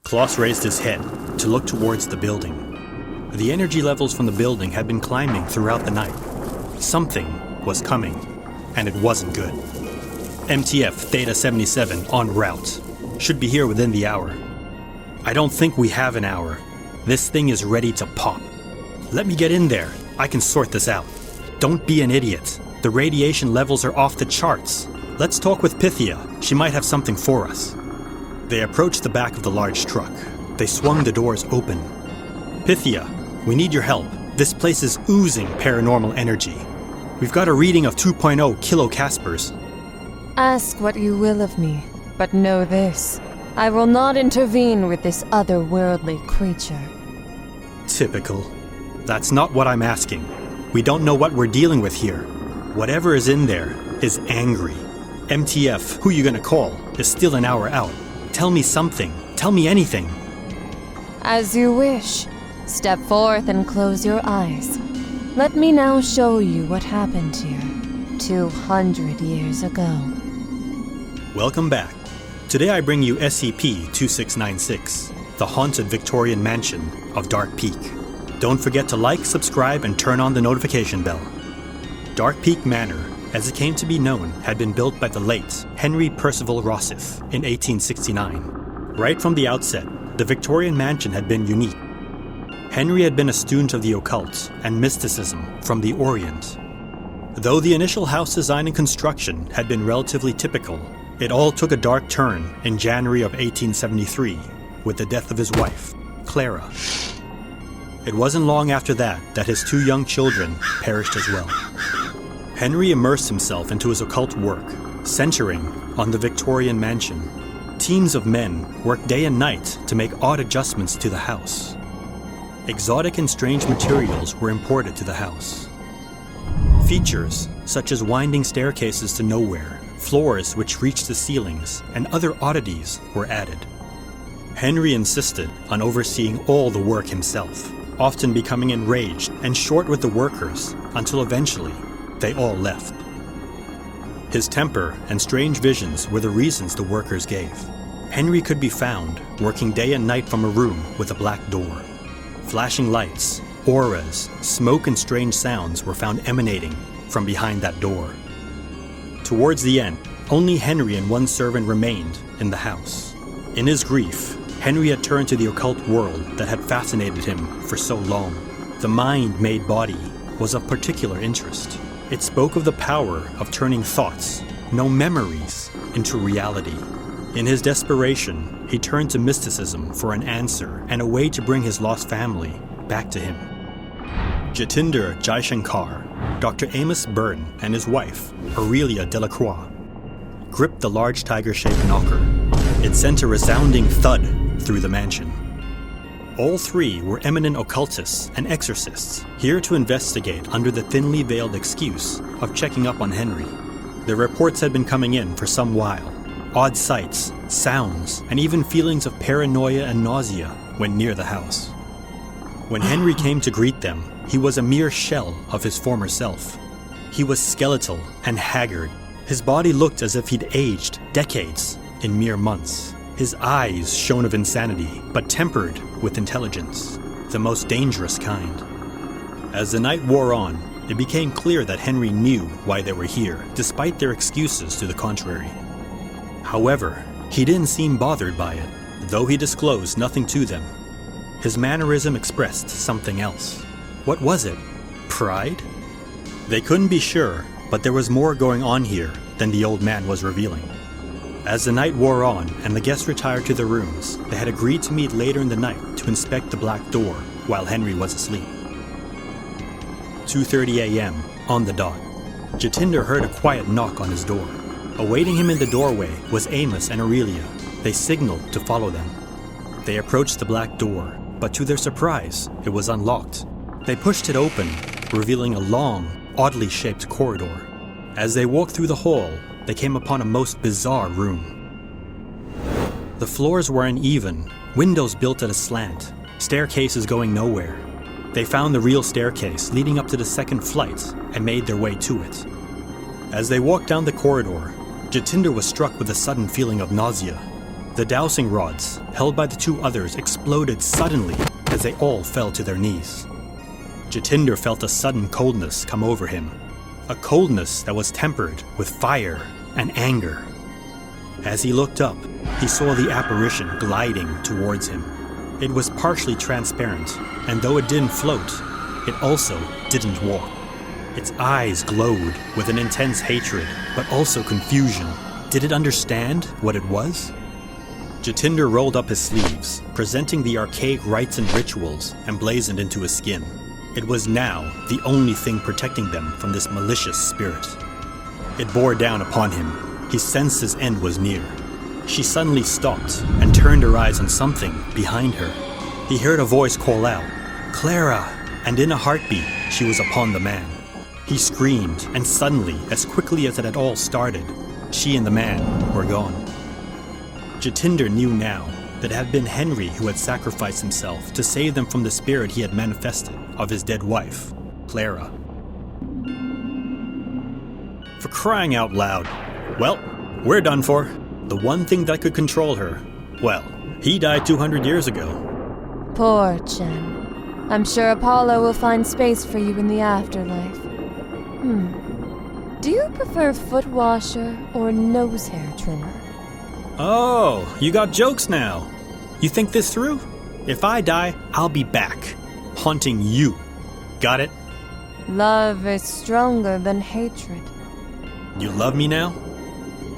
Kloss raised his head to look towards the building. The energy levels from the building had been climbing throughout the night. Something was coming, and it wasn't good. MTF Theta 77 en route. Should be here within the hour. I don't think we have an hour. This thing is ready to pop. Let me get in there. I can sort this out. Don't be an idiot. The radiation levels are off the charts. Let's talk with Pythia. She might have something for us. They approached the back of the large truck. They swung the doors open. Pythia, we need your help. This place is oozing paranormal energy. We've got a reading of 2.0 kilocaspers. Ask what you will of me, but know this. I will not intervene with this otherworldly creature. Typical. That's not what I'm asking. We don't know what we're dealing with here. Whatever is in there is angry. MTF, who you gonna call, is still an hour out. Tell me something. Tell me anything. As you wish. Step forth and close your eyes. Let me now show you what happened here 200 years ago. Welcome back. Today I bring you SCP-2696, the haunted Victorian mansion of Dark Peak. Don't forget to like, subscribe, and turn on the notification bell. Dark Peak Manor, as it came to be known, had been built by the late Henry Percival Rosyth in 1869. Right from the outset, the Victorian mansion had been unique. Henry had been a student of the occult and mysticism from the Orient. Though the initial house design and construction had been relatively typical, it all took a dark turn in January of 1873 with the death of his wife, Clara. It wasn't long after that his two young children perished as well. Henry immersed himself into his occult work, centering on the Victorian mansion. Teams of men worked day and night to make odd adjustments to the house. Exotic and strange materials were imported to the house. Features such as winding staircases to nowhere, floors which reached the ceilings, and other oddities were added. Henry insisted on overseeing all the work himself, often becoming enraged and short with the workers until eventually they all left. His temper and strange visions were the reasons the workers gave. Henry could be found working day and night from a room with a black door. Flashing lights, auras, smoke, and strange sounds were found emanating from behind that door. Towards the end, only Henry and one servant remained in the house. In his grief, Henry had turned to the occult world that had fascinated him for so long. The mind-made body was of particular interest. It spoke of the power of turning thoughts, no memories, into reality. In his desperation, he turned to mysticism for an answer and a way to bring his lost family back to him. Jatinder Jaishankar, Dr. Amos Byrne, and his wife, Aurelia Delacroix, gripped the large tiger-shaped knocker. It sent a resounding thud through the mansion. All three were eminent occultists and exorcists, here to investigate under the thinly veiled excuse of checking up on Henry. The reports had been coming in for some while. Odd sights, sounds, and even feelings of paranoia and nausea when near the house. When Henry came to greet them, he was a mere shell of his former self. He was skeletal and haggard. His body looked as if he'd aged decades in mere months. His eyes shone of insanity, but tempered with intelligence, the most dangerous kind. As the night wore on, it became clear that Henry knew why they were here, despite their excuses to the contrary. However, he didn't seem bothered by it, though he disclosed nothing to them. His mannerism expressed something else. What was it? Pride? They couldn't be sure, but there was more going on here than the old man was revealing. As the night wore on and the guests retired to their rooms, they had agreed to meet later in the night to inspect the black door while Henry was asleep. 2:30 a.m. on the dot. Jatinder heard a quiet knock on his door. Awaiting him in the doorway was Amos and Aurelia. They signaled to follow them. They approached the black door, but to their surprise, it was unlocked. They pushed it open, revealing a long, oddly shaped corridor. As they walked through the hall, they came upon a most bizarre room. The floors were uneven, windows built at a slant, staircases going nowhere. They found the real staircase leading up to the second flight and made their way to it. As they walked down the corridor, Jatinder was struck with a sudden feeling of nausea. The dowsing rods, held by the two others, exploded suddenly as they all fell to their knees. Jatinder felt a sudden coldness come over him, a coldness that was tempered with fire and anger. As he looked up, he saw the apparition gliding towards him. It was partially transparent, and though it didn't float, it also didn't walk. Its eyes glowed with an intense hatred, but also confusion. Did it understand what it was? Jatinder rolled up his sleeves, presenting the archaic rites and rituals emblazoned into his skin. It was now the only thing protecting them from this malicious spirit. It bore down upon him. He sensed his end was near. She suddenly stopped and turned her eyes on something behind her. He heard a voice call out, "Clara!" And in a heartbeat, she was upon the man. He screamed, and suddenly, as quickly as it had all started, she and the man were gone. Jatinder knew now that it had been Henry who had sacrificed himself to save them from the spirit he had manifested of his dead wife, Clara. For crying out loud. Well, we're done for. The one thing that could control her, well, he died 200 years ago. Poor Chen. I'm sure Apollo will find space for you in the afterlife. Do you prefer foot washer or nose hair trimmer? Oh, you got jokes now. You think this through? If I die, I'll be back, haunting you. Got it? Love is stronger than hatred. You love me now?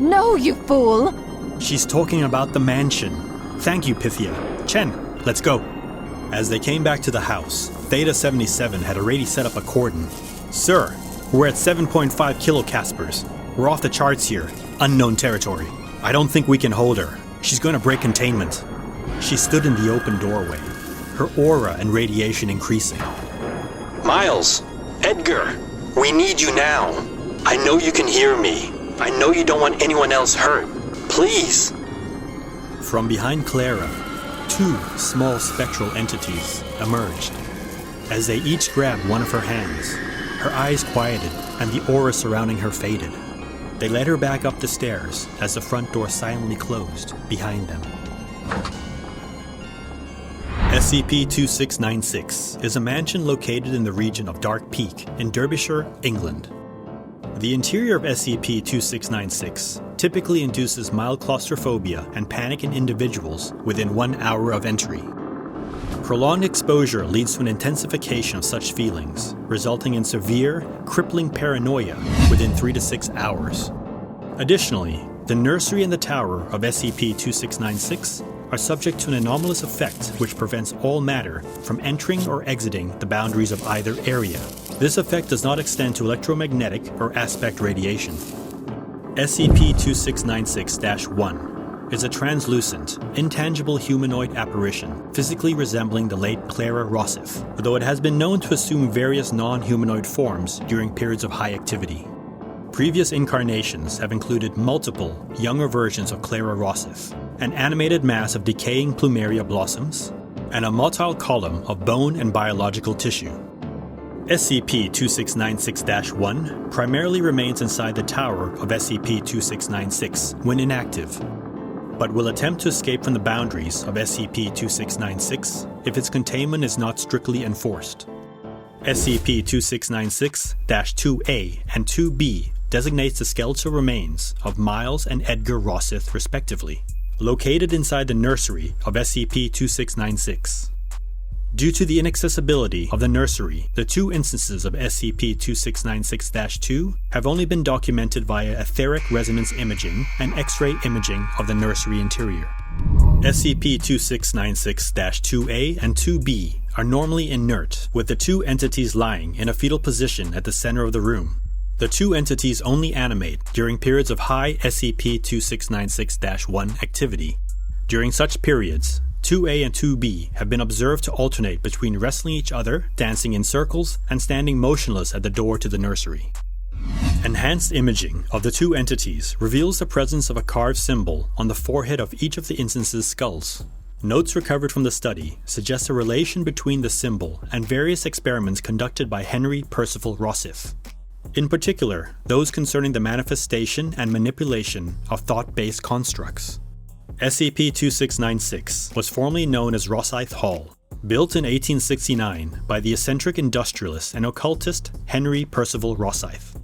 No, you fool! She's talking about the mansion. Thank you, Pythia. Chen, let's go. As they came back to the house, Theta 77 had already set up a cordon. Sir, we're at 7.5 kilocaspers. We're off the charts here. Unknown territory. I don't think we can hold her. She's going to break containment. She stood in the open doorway, her aura and radiation increasing. Miles! Edgar! We need you now. I know you can hear me. I know you don't want anyone else hurt. Please! From behind Clara, two small spectral entities emerged. As they each grabbed one of her hands, her eyes quieted and the aura surrounding her faded. They led her back up the stairs as the front door silently closed behind them. SCP-2696 is a mansion located in the region of Dark Peak in Derbyshire, England. The interior of SCP-2696 typically induces mild claustrophobia and panic in individuals within 1 hour of entry. Prolonged exposure leads to an intensification of such feelings, resulting in severe, crippling paranoia within 3 to 6 hours. Additionally, the nursery and the tower of SCP-2696 are subject to an anomalous effect which prevents all matter from entering or exiting the boundaries of either area. This effect does not extend to electromagnetic or aspect radiation. SCP-2696-1 is a translucent, intangible humanoid apparition physically resembling the late Clara Rossif, though it has been known to assume various non-humanoid forms during periods of high activity. Previous incarnations have included multiple, younger versions of Clara Rossif, an animated mass of decaying plumeria blossoms, and a motile column of bone and biological tissue. SCP-2696-1 primarily remains inside the tower of SCP-2696 when inactive, but will attempt to escape from the boundaries of SCP-2696 if its containment is not strictly enforced. SCP-2696-2A and 2B designates the skeletal remains of Miles and Edgar Rossith respectively, located inside the nursery of SCP-2696. Due to the inaccessibility of the nursery, the two instances of SCP-2696-2 have only been documented via etheric resonance imaging and X-ray imaging of the nursery interior. SCP-2696-2A and 2B are normally inert, with the two entities lying in a fetal position at the center of the room. The two entities only animate during periods of high SCP-2696-1 activity. During such periods, 2A and 2B have been observed to alternate between wrestling each other, dancing in circles, and standing motionless at the door to the nursery. Enhanced imaging of the two entities reveals the presence of a carved symbol on the forehead of each of the instances' skulls. Notes recovered from the study suggest a relation between the symbol and various experiments conducted by Henry Percival Rosyth. In particular, those concerning the manifestation and manipulation of thought-based constructs. SCP-2696 was formerly known as Rosyth Hall, built in 1869 by the eccentric industrialist and occultist Henry Percival Rosyth.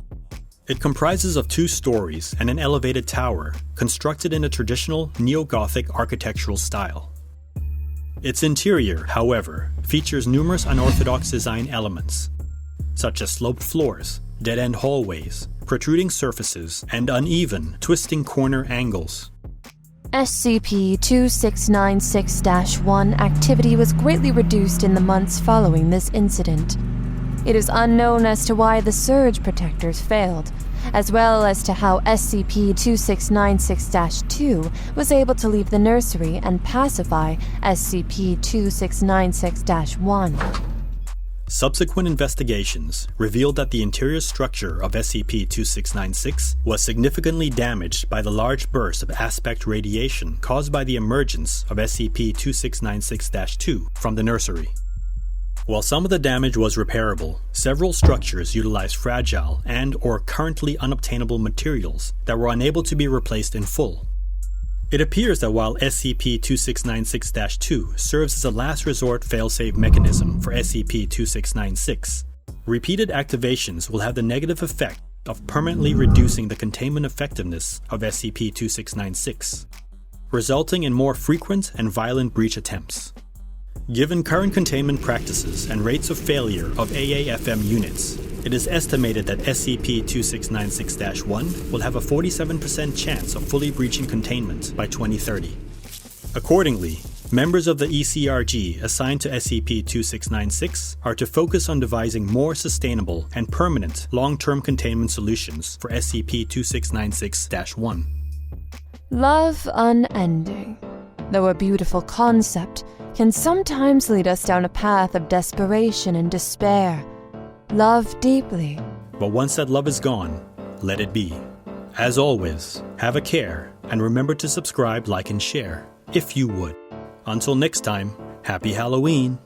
It comprises of 2 stories and an elevated tower, constructed in a traditional neo-Gothic architectural style. Its interior, however, features numerous unorthodox design elements, such as sloped floors, dead-end hallways, protruding surfaces, and uneven, twisting corner angles. SCP-2696-1 activity was greatly reduced in the months following this incident. It is unknown as to why the surge protectors failed, as well as to how SCP-2696-2 was able to leave the nursery and pacify SCP-2696-1. Subsequent investigations revealed that the interior structure of SCP-2696 was significantly damaged by the large burst of aspect radiation caused by the emergence of SCP-2696-2 from the nursery. While some of the damage was repairable, several structures utilized fragile and/or currently unobtainable materials that were unable to be replaced in full. It appears that while SCP-2696-2 serves as a last resort failsafe mechanism for SCP-2696, repeated activations will have the negative effect of permanently reducing the containment effectiveness of SCP-2696, resulting in more frequent and violent breach attempts. Given current containment practices and rates of failure of AAFM units, it is estimated that SCP-2696-1 will have a 47% chance of fully breaching containment by 2030. Accordingly, members of the ECRG assigned to SCP-2696 are to focus on devising more sustainable and permanent long-term containment solutions for SCP-2696-1. Love unending, though a beautiful concept, can sometimes lead us down a path of desperation and despair. Love deeply. But once that love is gone, let it be. As always, have a care, and remember to subscribe, like, and share, if you would. Until next time, happy Halloween!